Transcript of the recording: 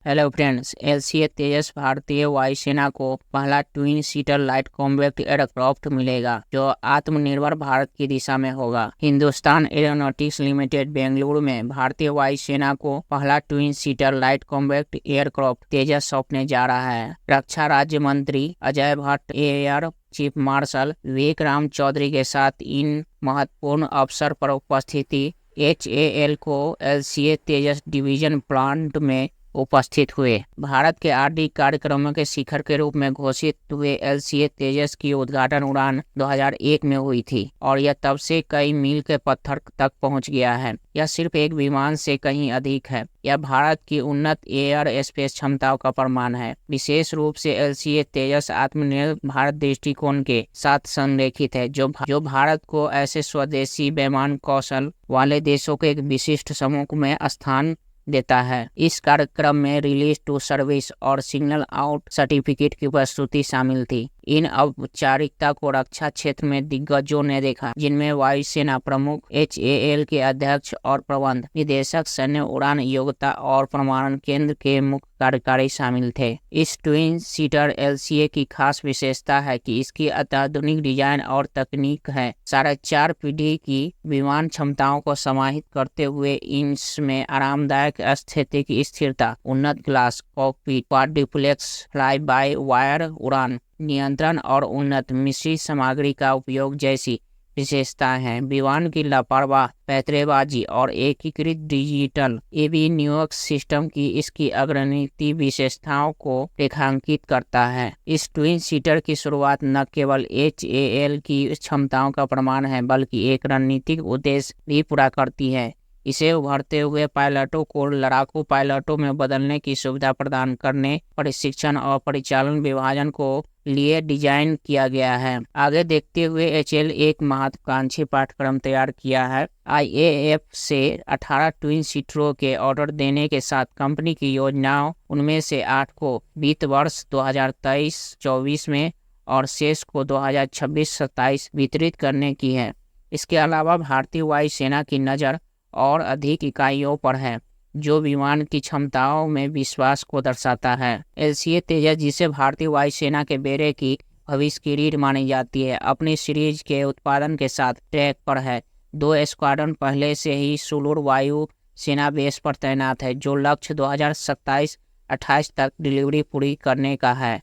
Hello friends, LCA तेजस भारतीय वायुसेना को पहला twin seater light combat aircraft मिलेगा जो आत्मनिर्भर भारत की दिशा में होगा। हिंदुस्तान एरोनॉटिक्स लिमिटेड बेंगलुरु में भारतीय वायुसेना को पहला twin seater light combat aircraft Tejas सौंपने जा रहा है। रक्षा राज्य मंत्री Ajay Bhatt, air chief marshal Vivek Ram Chaudhari के साथ इन महत्वपूर्ण अवसर पर उपस्थिति HAL को एलसीए तेजस डिवीजन प्लांट में उपस्थित हुए। भारत के आरडी कार्यक्रमों के शिखर के रूप में घोषित हुए एलसीए तेजस की उद्घाटन उड़ान 2001 में हुई थी और यह तब से कई मील के पत्थर तक पहुंच गया है। यह सिर्फ एक विमान से कहीं अधिक है। यह भारत की उन्नत एयर स्पेस क्षमताओं का प्रमाण है। विशेष रूप से एलसीए तेजस आत्मनिर्भर भारत दृष्टिकोण के साथ संरेखित है जो भारत को ऐसे स्वदेशी विमान कौशल वाले देशों के एक विशिष्ट समूह में स्थान देता है। इस कार्यक्रम में रिलीज टू सर्विस और सिग्नल आउट सर्टिफिकेट की प्रस्तुति शामिल थी। इन औपचारिकता को रक्षा क्षेत्र में दिग्गजों ने देखा, जिनमें वायुसेना प्रमुख, HAL के अध्यक्ष और प्रबंध निदेशक, सैन्य उड़ान योग्यता और प्रमाणन केंद्र के मुख्य कार्यकारी शामिल थे। इस ट्विन सीटर एलसीए की खास विशेषता है कि इसकी अत्याधुनिक डिजाइन और तकनीक है। 4.5 पीढ़ी की विमान क्षमताओं को समाहित करते हुए इसमें आरामदायक स्थितिक स्थिरता, उन्नत glass cockpit, quadruplex fly by wire उड़ान नियंत्रण और उन्नत मिश्रित सामग्री का उपयोग जैसी विशेषताएं हैं। विमान की लापरवाह पैंतरेबाजी और एकीकृत डिजिटल एवियोनिक्स सिस्टम की इसकी अग्रणी विशेषताओं को रेखांकित करता है। इस ट्विन सीटर की शुरुआत न केवल HAL की क्षमताओं का प्रमाण है बल्कि एक रणनीतिक उद्देश्य भी पूरा करती है। इसे उभरते हुए पायलटों को लड़ाकू पायलटों में बदलने की सुविधा प्रदान करने, प्रशिक्षण और परिचालन विभाजन को लिए डिजाइन किया गया है। आगे देखते हुए HAL एक महत्वाकांक्षी पाठ्यक्रम तैयार किया है। IAF से 18 ट्विन सीटरों के ऑर्डर देने के साथ कंपनी की योजनाओं उनमें से 8 को वित्त वर्ष 2023-24 में और शेष को 2026-27 वितरित करने की है। इसके अलावा भारतीय वायुसेना की नज़र और अधिक इकाइयों पर है जो विमान की क्षमताओं में विश्वास को दर्शाता है। एलसीए तेजस, जिसे भारतीय वायुसेना के बेड़े की भविष्य की रीढ़ मानी जाती है, अपनी सीरीज के उत्पादन के साथ ट्रैक पर है। 2 स्क्वाड्रन पहले से ही सुलूर वायु सेना बेस पर तैनात है जो लक्ष्य 2027-28 तक डिलीवरी पूरी करने का है।